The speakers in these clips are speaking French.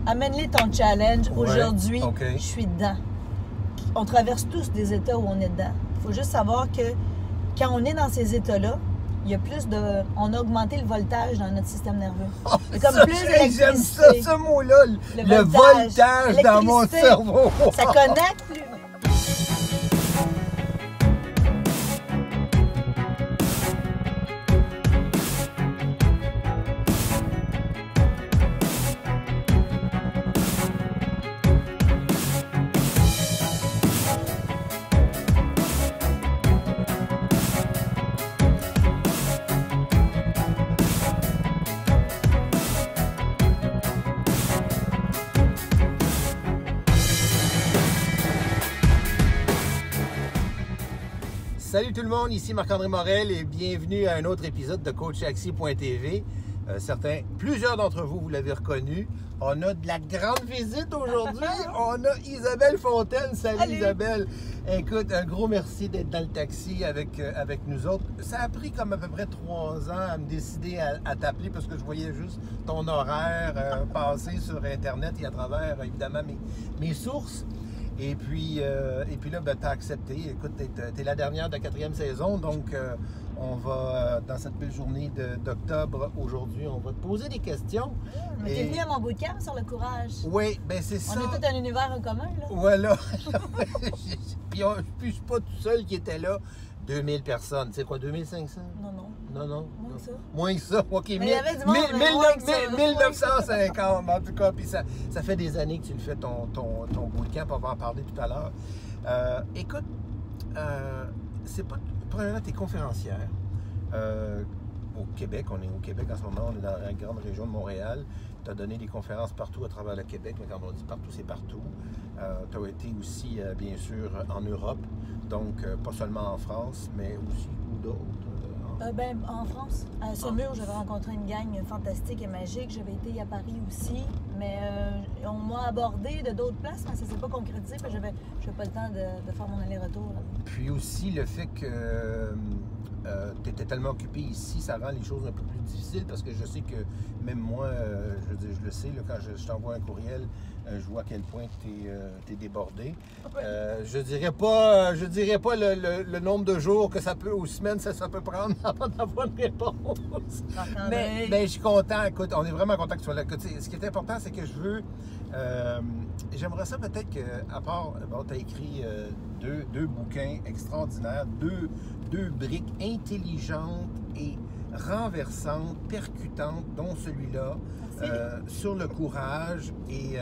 Amène-les ton challenge. Ouais, Aujourd'hui, OK. je suis dedans. On traverse tous des états où on est dedans. Il faut juste savoir que quand on est dans ces états-là, il y a plus de... On a augmenté le voltage dans notre système nerveux. Il y a comme plus d'électricité. J'aime ça, ce mot-là. Le voltage dans mon l'électricité. cerveau. Ça connecte plus. Salut tout le monde, ici Marc-André Morel et bienvenue à un autre épisode de CoachAxi.tv. Plusieurs d'entre vous, vous l'avez reconnu. On a de la grande visite aujourd'hui. On a Isabelle Fontaine. Salut Isabelle. Écoute, un gros merci d'être dans le taxi avec nous autres. Ça a pris comme à peu près 3 ans à me décider à t'appeler parce que je voyais juste ton horaire passer sur Internet et à travers, évidemment, mes sources. Et puis là, ben, tu as accepté. Écoute, tu es la dernière de la 4e saison, donc on va, dans cette belle journée d'octobre, aujourd'hui, on va te poser des questions. Mais t'es venu à mon bootcamp sur le courage. Oui, bien c'est ça. On a tout un univers en commun, là. Voilà. Puis je suis pas tout seul qui était là. 2000 personnes. C'est quoi, 2500? Non. Non. Moins que ça. Moins que ça. OK, Mais il y avait du monde, mais moins que ça. 1950, en tout cas. Puis ça fait des années que tu le fais, ton bootcamp. On va en parler tout à l'heure. Écoute, c'est pas... Premièrement, tu es conférencière. Au Québec, on est au Québec en ce moment, on est dans la grande région de Montréal. Tu as donné des conférences partout à travers le Québec, mais quand on dit partout, c'est partout. Tu as été aussi, bien sûr, en Europe, donc pas seulement en France, mais aussi où d'autres? En France, à Saumur, j'avais rencontré une gang fantastique et magique. J'avais été à Paris aussi, mais on m'a abordé de d'autres places, mais ça ne s'est pas concrétisé, parce que j'avais pas le temps de faire mon aller-retour là-bas. Puis aussi, le fait que tu étais tellement occupé ici, ça rend les choses un peu plus difficiles, parce que je sais que même moi, je le sais, là, quand je t'envoie un courriel, je vois à quel point tu es débordé. Je dirais pas le nombre de jours que ça peut, ou semaines, ça peut prendre avant d'avoir une réponse. Mais je suis content. Écoute, on est vraiment content que tu sois là. Écoute, ce qui est important, c'est que je veux... j'aimerais ça peut-être qu'à part... Bon, tu as écrit deux bouquins extraordinaires, deux briques intelligentes et renversantes, percutantes, dont celui-là, sur le courage. Et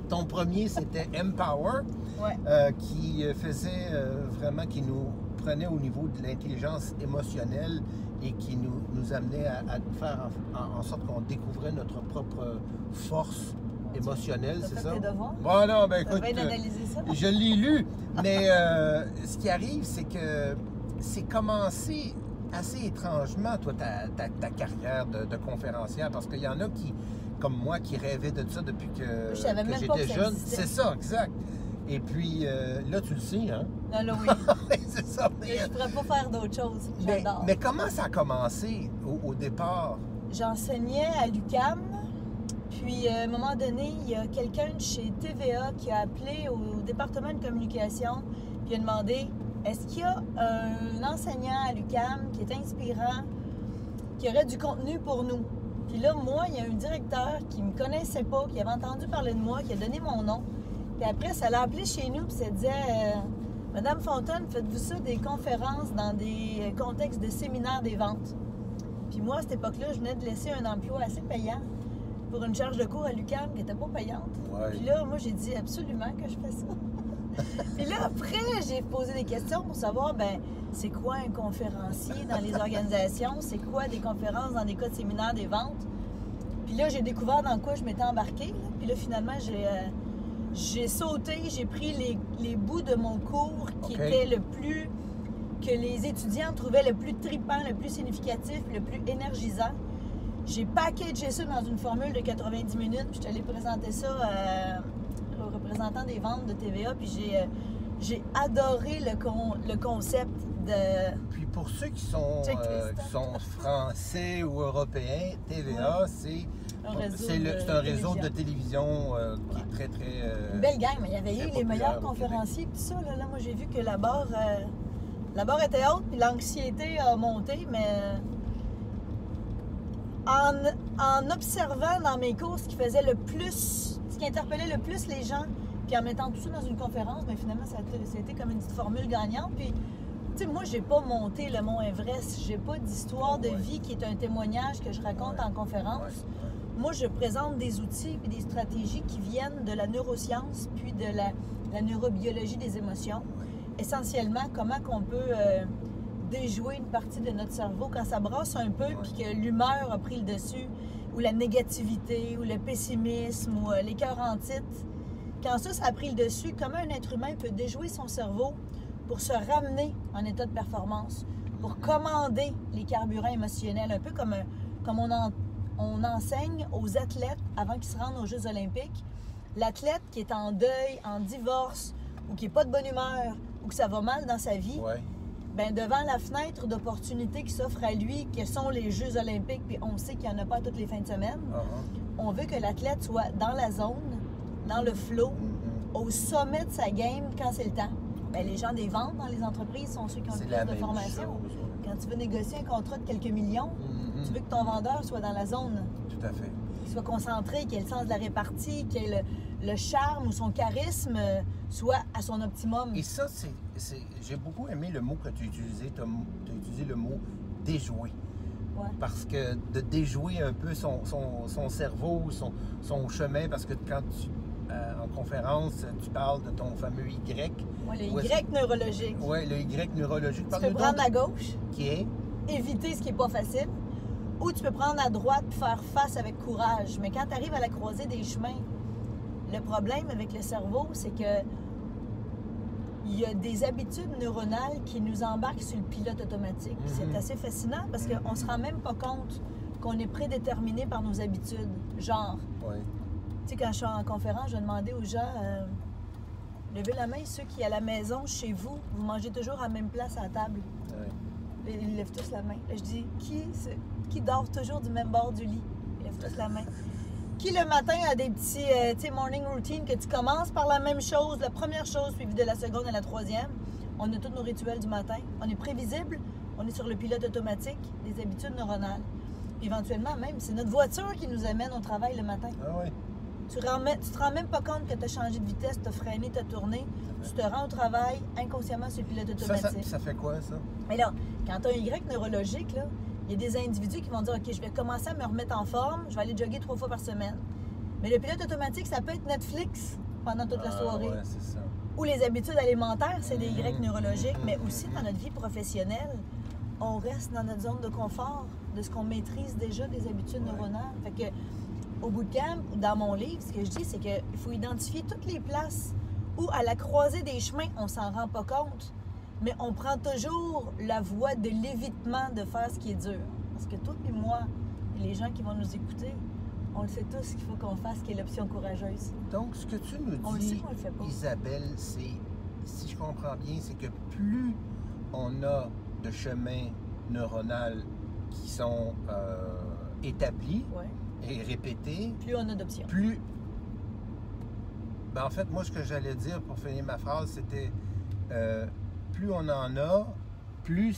ton premier, c'était Empower, qui faisait vraiment, qui nous prenait au niveau de l'intelligence émotionnelle et qui nous amenait à faire en sorte qu'on découvrait notre propre force émotionnelle, c'est ça? Bon, non, ben écoute, je l'ai lu, mais ce qui arrive, c'est que c'est commencé assez étrangement, toi, ta carrière de conférencière, parce qu'il y en a qui, comme moi, qui rêvaient de ça depuis que j'étais jeune. C'est ça, exact. Et puis, là, tu le sais, hein? Là, oui. C'est ça. Mais je ne pourrais pas faire d'autre chose. J'adore. Mais comment ça a commencé au départ? J'enseignais à l'UQAM. Puis, à un moment donné, il y a quelqu'un de chez TVA qui a appelé au département de communication puis a demandé est-ce qu'il y a un enseignant à l'UQAM qui est inspirant, qui aurait du contenu pour nous? Puis là, moi, il y a un directeur qui ne me connaissait pas, qui avait entendu parler de moi, qui a donné mon nom. Puis après, ça l'a appelé chez nous, puis ça disait Madame Fontaine, faites-vous ça des conférences dans des contextes de séminaires des ventes? Puis moi, à cette époque-là, je venais de laisser un emploi assez payant pour une charge de cours à l'UQAM qui n'était pas payante. Ouais. Puis là, moi, j'ai dit absolument que je fais ça. Puis là, après, j'ai posé des questions pour savoir, c'est quoi un conférencier dans les organisations? C'est quoi des conférences dans des cas de séminaires des ventes? Puis là, j'ai découvert dans quoi je m'étais embarquée. Là. Puis là, finalement, j'ai sauté, j'ai pris les bouts de mon cours qui étaient que les étudiants trouvaient le plus trippant, le plus significatif, le plus énergisant. J'ai packagé ça dans une formule de 90 minutes, puis je suis allée présenter ça aux représentants des ventes de TVA, puis j'ai adoré le concept de... Puis pour ceux qui sont français ou européens, TVA, c'est C'est un réseau de télévision qui est très, très... Une belle gang, mais il y avait eu les meilleurs au conférenciers, puis tout ça. Là, moi, j'ai vu que la barre était haute, puis l'anxiété a monté, mais en observant dans mes cours ce qui interpellait le plus les gens, puis en mettant tout ça dans une conférence, bien, finalement, ça a été comme une petite formule gagnante. Puis, tu sais, moi, j'ai pas monté le Mont Everest. J'ai pas d'histoire de vie qui est un témoignage que je raconte en conférence. Moi, je présente des outils et des stratégies qui viennent de la neuroscience puis de la neurobiologie des émotions. Essentiellement, comment qu'on peut déjouer une partie de notre cerveau quand ça brasse un peu puis que l'humeur a pris le dessus, ou la négativité, ou le pessimisme, ou les cœurs en titre. Quand ça a pris le dessus, comment un être humain peut déjouer son cerveau pour se ramener en état de performance, pour commander les carburants émotionnels, un peu comme on enseigne aux athlètes avant qu'ils se rendent aux Jeux olympiques. L'athlète qui est en deuil, en divorce, ou qui n'est pas de bonne humeur, ou que ça va mal dans sa vie, ben devant la fenêtre d'opportunité qui s'offre à lui, que sont les Jeux olympiques, puis on sait qu'il n'y en a pas toutes les fins de semaine, on veut que l'athlète soit dans la zone, dans le flow, au sommet de sa game quand c'est le temps. Bien, les gens des ventes dans les entreprises sont ceux qui ont le plus de formation. Quand tu veux négocier un contrat de quelques millions, tu veux que ton vendeur soit dans la zone. Tout à fait. Qu'il soit concentré, qu'il ait le sens de la répartie, qu'il ait le charme ou son charisme soit à son optimum. Et ça, j'ai beaucoup aimé le mot que tu as utilisé. Tu as utilisé le mot « déjouer ». Parce que de déjouer un peu son cerveau, son chemin, parce que quand en conférence, tu parles de ton fameux Y. Oui, le Y neurologique. Oui, le Y neurologique. Tu peux prendre à gauche. Qui est? Éviter ce qui n'est pas facile. Ou tu peux prendre à droite et faire face avec courage. Mais quand tu arrives à la croisée des chemins, le problème avec le cerveau, c'est que il y a des habitudes neuronales qui nous embarquent sur le pilote automatique. C'est assez fascinant parce qu'on ne se rend même pas compte qu'on est prédéterminé par nos habitudes. Genre, tu sais, quand je suis en conférence, je demandais aux gens levez la main, ceux qui, à la maison, chez vous, vous mangez toujours à la même place à la table. Ils lèvent tous la main. Là, je dis qui dort toujours du même bord du lit? Ils lèvent tous la main. Qui le matin a des petits morning routines que tu commences par la même chose, la première chose suivie de la seconde à la troisième. On a tous nos rituels du matin. On est prévisible, on est sur le pilote automatique, des habitudes neuronales. Puis éventuellement, même, c'est notre voiture qui nous amène au travail le matin. Tu te rends même pas compte que tu as changé de vitesse, tu as freiné, tu as tourné. Tu te rends au travail inconsciemment sur le pilote automatique. Ça fait quoi, ça? Mais là, quand tu as un Y neurologique, là, il y a des individus qui vont dire « OK, je vais commencer à me remettre en forme, je vais aller jogger 3 fois par semaine. » Mais le pilote automatique, ça peut être Netflix pendant toute la soirée. C'est ça. Ou les habitudes alimentaires, c'est des Y neurologiques. Mais aussi, dans notre vie professionnelle, on reste dans notre zone de confort, de ce qu'on maîtrise déjà des habitudes neuronales. Fait que, au bootcamp, dans mon livre, ce que je dis, c'est qu'il faut identifier toutes les places où, à la croisée des chemins, on s'en rend pas compte. Mais on prend toujours la voie de l'évitement de faire ce qui est dur. Parce que toi et moi, et les gens qui vont nous écouter, on le sait tous qu'il faut qu'on fasse ce qui est l'option courageuse. Donc, ce que tu nous dis, on le sait, on le fait pas. Isabelle, c'est, si je comprends bien, c'est que plus on a de chemins neuronaux qui sont établis et répétés, plus on a d'options. Ben, en fait, moi, ce que j'allais dire pour finir ma phrase, c'était... plus on en a, plus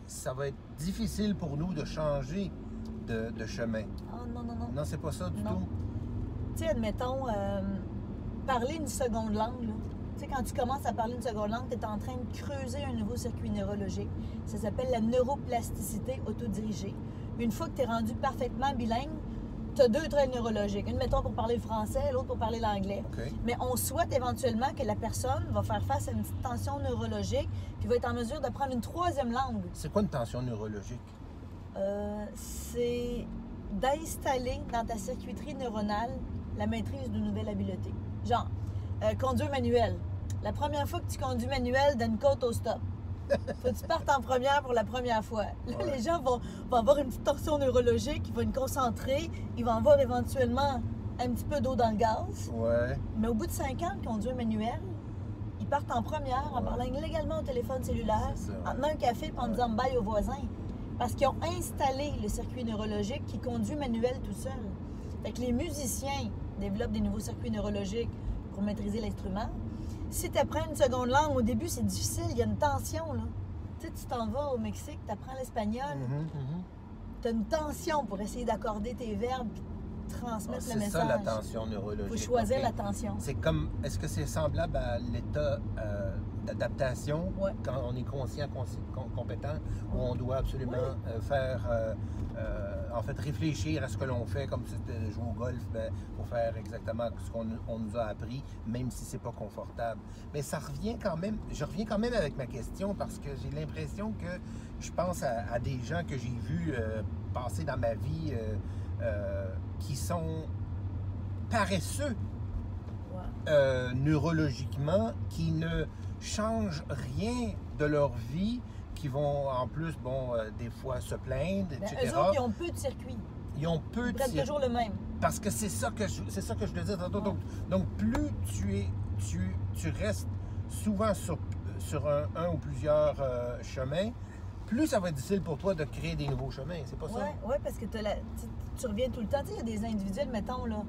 ça va être difficile pour nous de changer de chemin. Oh non, non, non. Non, c'est pas ça du tout. Tu sais, admettons, parler une seconde langue, là. Tu sais, quand tu commences à parler une seconde langue, tu es en train de creuser un nouveau circuit neurologique. Ça s'appelle la neuroplasticité autodirigée. Une fois que tu es rendu parfaitement bilingue, tu as 2 traits neurologiques. Une, mettons, pour parler le français, l'autre pour parler l'anglais. Mais on souhaite éventuellement que la personne va faire face à une petite tension neurologique puis va être en mesure d'apprendre une 3e langue. C'est quoi une tension neurologique? C'est d'installer dans ta circuiterie neuronale la maîtrise d'une nouvelle habileté. Genre, conduire manuel. La première fois que tu conduis manuel, d'une côte au stop. Faut que tu partes en première pour la première fois. Là, les gens vont avoir une petite tension neurologique, ils vont être concentrés, ils vont avoir éventuellement un petit peu d'eau dans le gaz. Mais au bout de 5 ans de conduire manuel, ils partent en première en parlant légalement au téléphone cellulaire, en tenant un café et en disant bye aux voisins. Parce qu'ils ont installé le circuit neurologique qui conduit manuel tout seul. Fait que les musiciens développent des nouveaux circuits neurologiques pour maîtriser l'instrument. Si tu apprends une seconde langue, au début, c'est difficile, il y a une tension, là. Tu sais, tu t'en vas au Mexique, tu apprends l'espagnol, tu as une tension pour essayer d'accorder tes verbes et transmettre le message. C'est ça, la tension neurologique. Il faut choisir la tension. C'est comme, est-ce que c'est semblable à l'état d'adaptation quand on est conscient, compétent, où on doit absolument faire, en fait, réfléchir à ce que l'on fait, comme si c'était jouer au golf, pour faire exactement ce qu'on nous a appris, même si c'est pas confortable. Mais ça revient quand même, je reviens quand même avec ma question parce que j'ai l'impression que je pense à des gens que j'ai vus passer dans ma vie qui sont paresseux neurologiquement, qui ne changent rien de leur vie, qui vont en plus, des fois se plaindre, etc. Eux autres, ils ont peu de circuits. Ils ont peu de circuits. Ils prennent toujours le même. Parce que c'est ça que je disais tantôt. Donc plus tu restes souvent sur un ou plusieurs chemins, plus ça va être difficile pour toi de créer des nouveaux chemins, c'est pas ça? Oui, parce que tu reviens tout le temps. Tu sais, il y a des individuels, mettons, là,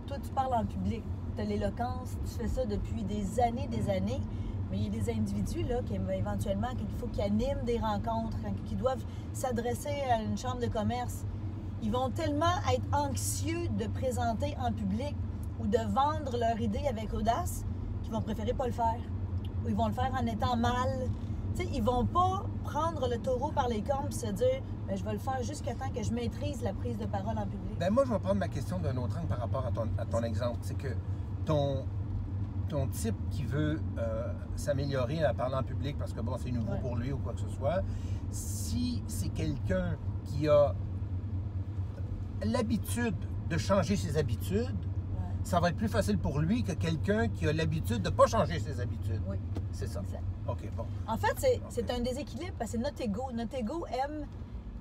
toi, tu parles en public, tu as l'éloquence, tu fais ça depuis des années, mais il y a des individus, là, qui éventuellement, il faut qu'ils animent des rencontres, qui doivent s'adresser à une chambre de commerce. Ils vont tellement être anxieux de présenter en public ou de vendre leur idée avec audace qu'ils vont préférer pas le faire. Ou ils vont le faire en étant mal. Tu sais, ils vont pas prendre le taureau par les cornes et se dire « je vais le faire jusqu'à temps que je maîtrise la prise de parole en public ». Moi, je vais prendre ma question d'un autre angle par rapport à ton exemple. C'est que ton type qui veut s'améliorer à parler en public parce que, c'est nouveau pour lui ou quoi que ce soit, si c'est quelqu'un qui a l'habitude de changer ses habitudes, ça va être plus facile pour lui que quelqu'un qui a l'habitude de ne pas changer ses habitudes. Oui. C'est ça. Exact. OK, bon. En fait, c'est un déséquilibre parce que c'est notre ego. Notre ego aime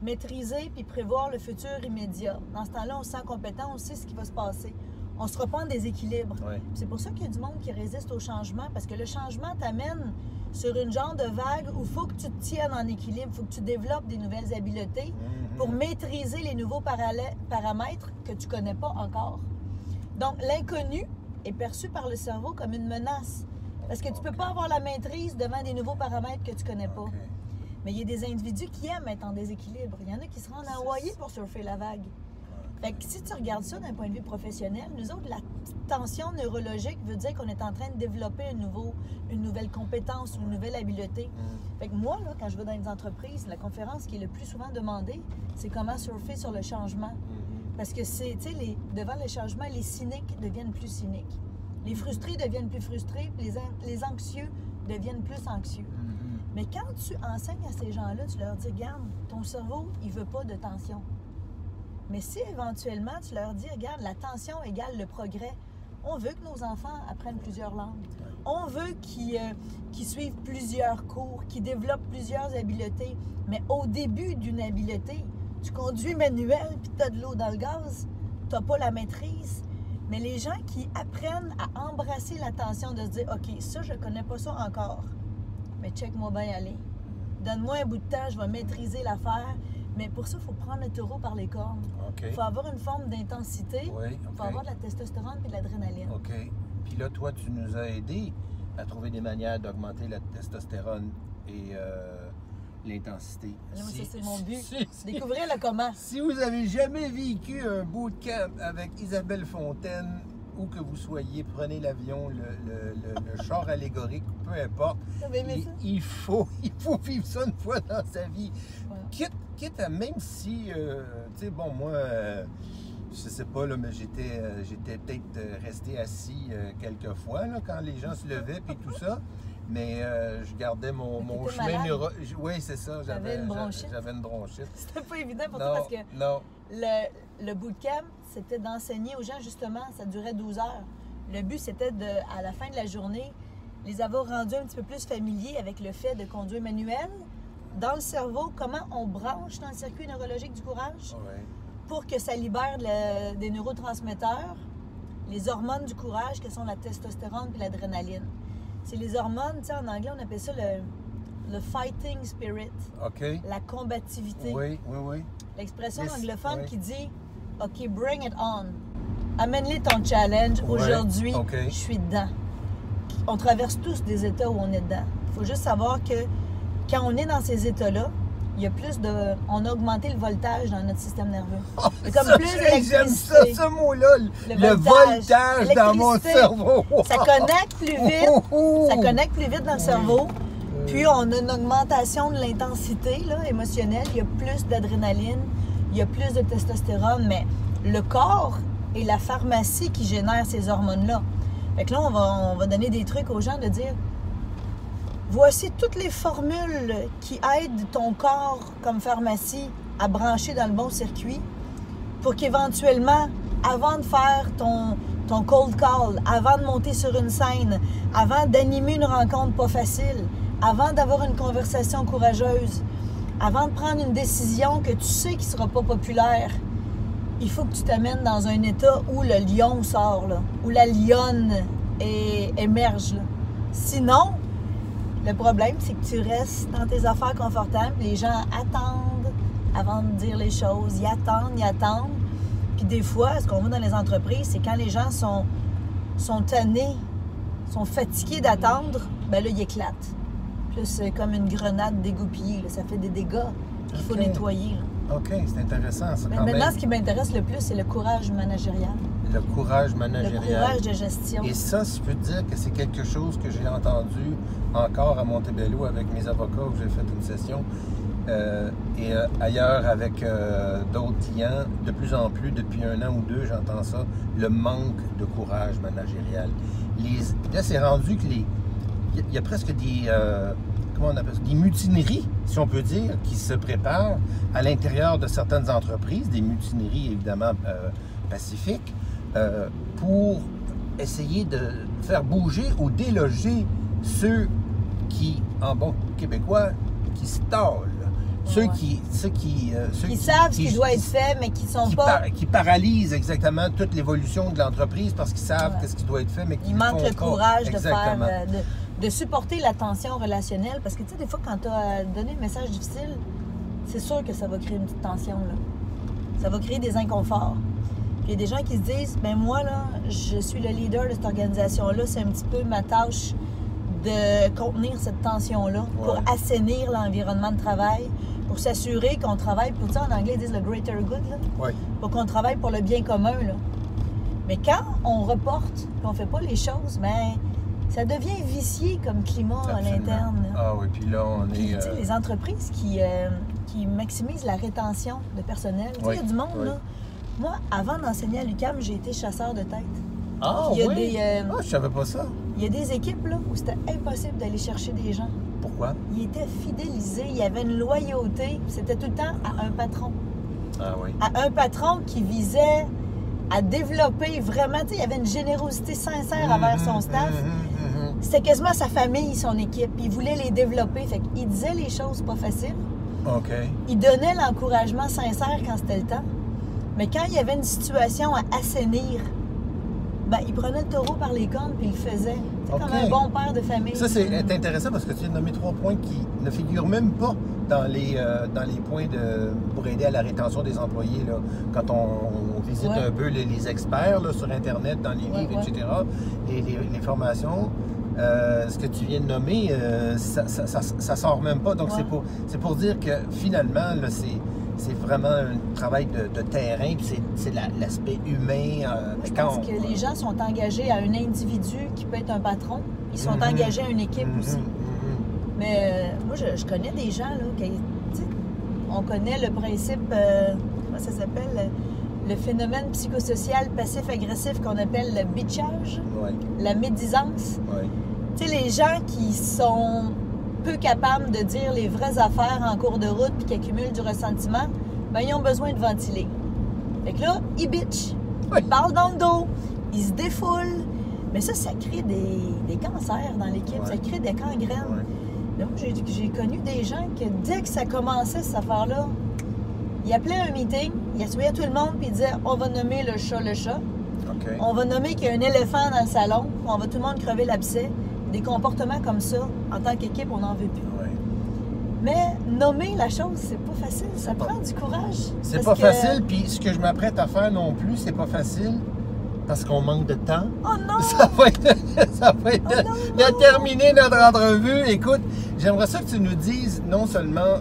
maîtriser puis prévoir le futur immédiat. Dans ce temps-là, on se sent compétent, on sait ce qui va se passer. On ne sera pas en déséquilibre. Oui. C'est pour ça qu'il y a du monde qui résiste au changement parce que le changement t'amène sur une genre de vague où il faut que tu te tiennes en équilibre, il faut que tu développes des nouvelles habiletés pour maîtriser les nouveaux paramètres que tu ne connais pas encore. Donc, l'inconnu est perçu par le cerveau comme une menace. Parce que tu ne peux pas avoir la maîtrise devant des nouveaux paramètres que tu ne connais pas. Mais il y a des individus qui aiment être en déséquilibre. Il y en a qui se rendent à Hawaï pour surfer la vague. Fait que si tu regardes ça d'un point de vue professionnel, nous autres, la tension neurologique veut dire qu'on est en train de développer une nouvelle compétence ou une nouvelle habileté. Fait que moi, là, quand je vais dans les entreprises, la conférence qui est le plus souvent demandée, c'est comment surfer sur le changement. Parce que c'est, tu sais, devant le changement, les cyniques deviennent plus cyniques. Les frustrés deviennent plus frustrés, puis les anxieux deviennent plus anxieux. Mais quand tu enseignes à ces gens-là, tu leur dis, regarde, ton cerveau, il veut pas de tension. Mais si éventuellement, tu leur dis, regarde, la tension égale le progrès, on veut que nos enfants apprennent plusieurs langues. On veut qu'ils suivent plusieurs cours, qu'ils développent plusieurs habiletés. Mais au début d'une habileté, tu conduis manuel puis tu as de l'eau dans le gaz, tu n'as pas la maîtrise. Mais les gens qui apprennent à embrasser la tension de se dire, OK, ça, je ne connais pas ça encore, mais check-moi bien aller. Donne-moi un bout de temps, je vais maîtriser l'affaire. Mais pour ça, il faut prendre le taureau par les cornes. Il faut avoir une forme d'intensité. Il faut avoir de la testostérone et de l'adrénaline. OK. Puis là, toi, tu nous as aidés à trouver des manières d'augmenter la testostérone et l'intensité. Ça, c'est mon but. Découvrir le comment. Si vous avez jamais vécu un bootcamp avec Isabelle Fontaine, où que vous soyez, prenez l'avion, le char allégorique, peu importe. Il faut vivre ça une fois dans sa vie. Quitte à, même si, tu sais, moi, je sais pas, là, mais j'étais peut-être resté assis quelques fois, là, quand les gens se levaient, puis tout ça. Mais je gardais mon chemin neurologique. Oui, c'est ça. J'avais une bronchite. C'était pas évident pour toi parce que le bootcamp, c'était d'enseigner aux gens, justement, ça durait 12 heures. Le but, c'était à la fin de la journée, les avoir rendus un petit peu plus familiers avec le fait de conduire manuel. Dans le cerveau, comment on branche dans le circuit neurologique du courage pour que ça libère des neurotransmetteurs, les hormones du courage, qui sont la testostérone et l'adrénaline. C'est les hormones, tu sais, en anglais, on appelle ça le fighting spirit, la combativité. Oui. L'expression anglophone qui dit OK, bring it on. Amène-les ton challenge. Ouais, Aujourd'hui, OK. je suis dedans. On traverse tous des états où on est dedans. Il faut juste savoir que quand on est dans ces états-là, il y a plus de... On a augmenté le voltage dans notre système nerveux. Il y a comme Ça, plus j'aime d'électricité. ça, ce mot-là. Le voltage dans mon l'électricité. cerveau. Ça connecte plus vite. Oh. Ça connecte plus vite dans le cerveau. Puis on a une augmentation de l'intensité là, émotionnelle. Il y a plus d'adrénaline, il y a plus de testostérone, mais le corps et la pharmacie qui génèrent ces hormones-là. Fait que là, on va donner des trucs aux gens de dire voici toutes les formules qui aident ton corps comme pharmacie à brancher dans le bon circuit pour qu'éventuellement, avant de faire ton cold call, avant de monter sur une scène, avant d'animer une rencontre pas facile, avant d'avoir une conversation courageuse, avant de prendre une décision que tu sais qui ne sera pas populaire, il faut que tu t'amènes dans un état où le lion sort, là, où la lionne émerge. Là. Sinon, le problème, c'est que tu restes dans tes affaires confortables. Les gens attendent avant de dire les choses. Ils attendent. Puis des fois, ce qu'on voit dans les entreprises, c'est quand les gens sont tannés, sont fatigués d'attendre, ben là, ils éclatent. Puis c'est comme une grenade dégoupillée. Là. Ça fait des dégâts qu'il faut nettoyer. Là. OK, c'est intéressant. Ça, Mais quand maintenant, même. ce qui m'intéresse le plus, c'est le courage managérial. Le courage managérial. Le courage de gestion. Et ça, je peux te dire que c'est quelque chose que j'ai entendu encore à Montebello avec mes avocats où j'ai fait une session et ailleurs avec d'autres clients. De plus en plus, depuis 1 an ou 2, j'entends ça, le manque de courage managérial. Là, c'est rendu que il y a presque des... comment on appelle ça? Des mutineries, si on peut dire, qui se préparent à l'intérieur de certaines entreprises, des mutineries évidemment pacifiques, pour essayer de faire bouger ou déloger ceux qui, en bon québécois, qui stallent. Ceux qui savent ce qui doit être fait, mais qui sont pas... qui paralysent exactement toute l'évolution de l'entreprise parce qu'ils savent ce qui doit être fait, mais qui Ils ne manquent font le pas. courage Exactement. de faire... de supporter la tension relationnelle. Parce que, tu sais, des fois, quand tu as donné un message difficile, c'est sûr que ça va créer une petite tension, là. Ça va créer des inconforts. Puis il y a des gens qui se disent, ben moi, là, je suis le leader de cette organisation-là, c'est un petit peu ma tâche de contenir cette tension-là pour assainir l'environnement de travail, pour s'assurer qu'on travaille, pour ça, en anglais, ils disent le greater good, là, pour qu'on travaille pour le bien commun, là. Mais quand on reporte, qu'on ne fait pas les choses, ben ça devient vicié comme climat à l'interne. Là. Ah oui, puis là, on Puis, est... tu sais, les entreprises qui maximisent la rétention de personnel. Tu sais, il y a du monde, là. Moi, avant d'enseigner à l'UQAM, j'ai été chasseur de tête. Ah il y a oui? des, je savais pas ça. Il y a des équipes là, où c'était impossible d'aller chercher des gens. Pourquoi? Ils étaient fidélisés, il y avait une loyauté. C'était tout le temps à un patron. Ah oui. À un patron qui visait à développer vraiment, tu sais, il y avait une générosité sincère envers son staff. C'était quasiment sa famille, son équipe. Il voulait les développer. Fait qu'il disait les choses pas faciles. OK. Il donnait l'encouragement sincère quand c'était le temps. Mais quand il y avait une situation à assainir, ben, il prenait le taureau par les cornes puis il le faisait. C'est comme un bon père de famille. Ça, c'est intéressant parce que tu as nommé 3 points qui ne figurent même pas dans les points pour aider à la rétention des employés. Là. Quand on visite un peu les experts là, sur Internet, dans les livres, etc., les formations, ce que tu viens de nommer, ça sort même pas. Donc, c'est pour dire que finalement, là, c'est vraiment un travail de terrain, puis c'est l'aspect humain. Je pense que les gens sont engagés à un individu qui peut être un patron. Ils sont engagés à une équipe aussi. Mais moi, je connais des gens, là, qui, on connaît le principe, comment ça s'appelle, le phénomène psychosocial passif-agressif qu'on appelle le bitchage, la médisance. Tu sais, les gens qui sont peu capables de dire les vraies affaires en cours de route puis qui accumulent du ressentiment, ben ils ont besoin de ventiler. Fait que là, ils bitchent, ils parlent dans le dos, ils se défoulent. Mais ça crée des cancers dans l'équipe, ça crée des gangrènes. Là, moi, j'ai connu des gens que dès que ça commençait, cette affaire-là, ils appelaient un meeting, ils assoyaient tout le monde puis ils disaient « On va nommer le chat. On va nommer qu'il y a un éléphant dans le salon, on va tout le monde crever l'abcès. » Des comportements comme ça, en tant qu'équipe, on n'en veut plus. Mais nommer la chose, c'est pas facile. Ça prend du courage. C'est pas facile, puis ce que je m'apprête à faire non plus, c'est pas facile. Parce qu'on manque de temps. Oh non! Ça va être de terminer notre entrevue. Écoute, j'aimerais ça que tu nous dises, non seulement,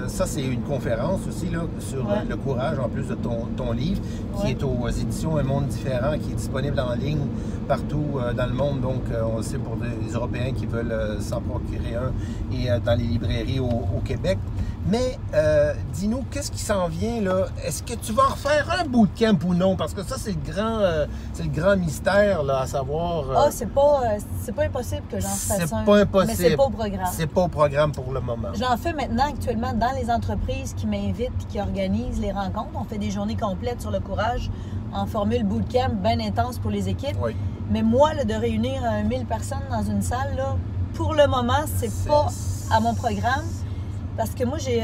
ça c'est une conférence aussi là, sur le courage, en plus de ton livre, qui est aux éditions Un Monde Différent, qui est disponible en ligne partout dans le monde. Donc, on le sait pour les Européens qui veulent s'en procurer un, et dans les librairies au Québec. Mais dis-nous, qu'est-ce qui s'en vient là? Est-ce que tu vas refaire un bootcamp ou non? Parce que ça, c'est le grand mystère là, à savoir. Ah, c'est pas impossible que j'en fasse un. C'est pas impossible. Mais c'est pas au programme. C'est pas au programme pour le moment. J'en fais maintenant actuellement dans les entreprises qui m'invitent et qui organisent les rencontres. On fait des journées complètes sur le courage en formule bootcamp bien intense pour les équipes. Oui. Mais moi, là, de réunir 1000 personnes dans une salle, là, pour le moment, c'est pas à mon programme. Parce que moi, j'ai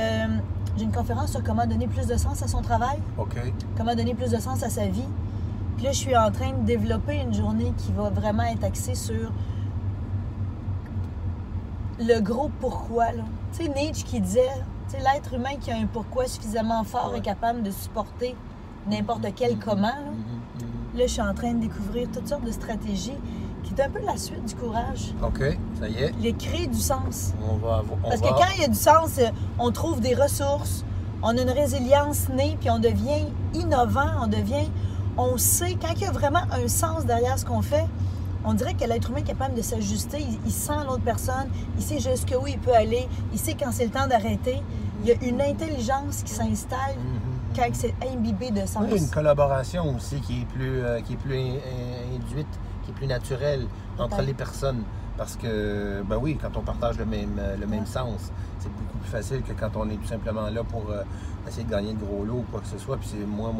une conférence sur comment donner plus de sens à son travail. OK. Comment donner plus de sens à sa vie. Puis là, je suis en train de développer une journée qui va vraiment être axée sur le gros pourquoi. Tu sais, Nietzsche qui disait, tu sais, l'être humain qui a un pourquoi suffisamment fort est capable de supporter n'importe quel comment. Là, je suis en train de découvrir toutes sortes de stratégies qui est un peu la suite du courage. OK, ça y est. Les créer du sens. Parce que quand il y a du sens, on trouve des ressources, on a une résilience née, puis on devient innovant, on sait, quand il y a vraiment un sens derrière ce qu'on fait, on dirait que l'être humain est capable de s'ajuster, il sent l'autre personne, il sait jusqu'où il peut aller, il sait quand c'est le temps d'arrêter. Il y a une intelligence qui s'installe quand c'est imbibé de sens. Oui, une collaboration aussi qui est plus induite, qui est plus naturelle entre les personnes. Parce que, ben oui, quand on partage le même sens, c'est beaucoup plus facile que quand on est tout simplement là pour essayer de gagner de gros lots ou quoi que ce soit, puis c'est moi.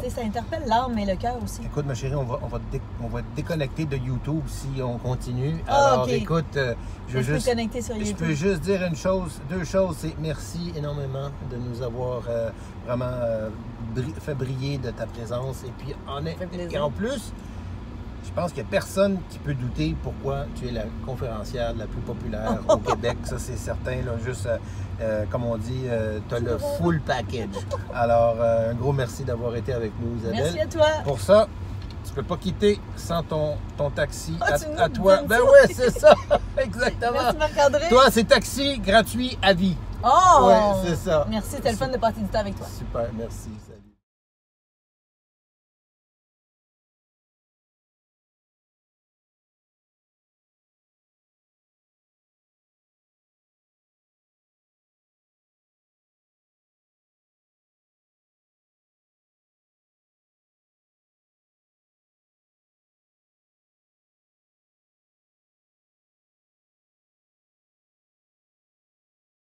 Et ça interpelle l'âme et le cœur aussi. Écoute, ma chérie, on va déconnecter de YouTube si on continue. Alors, écoute, je peux juste dire deux choses, c'est merci énormément de nous avoir vraiment fait briller de ta présence. Et puis, en plus, je pense qu'il n'y a personne qui peut douter pourquoi tu es la conférencière la plus populaire au Québec. Ça, c'est certain. Là, juste, comme on dit, tu as le full package. Alors, un gros merci d'avoir été avec nous, Isabelle. Merci à toi. Pour ça, tu ne peux pas quitter sans ton taxi à toi. Ben oui, c'est ça. Exactement. Merci, Marc-André. Toi, c'est taxi gratuit à vie. Oh! Oui, c'est ça. Merci, c'était le fun de passer du temps avec toi. Super, merci. Salut.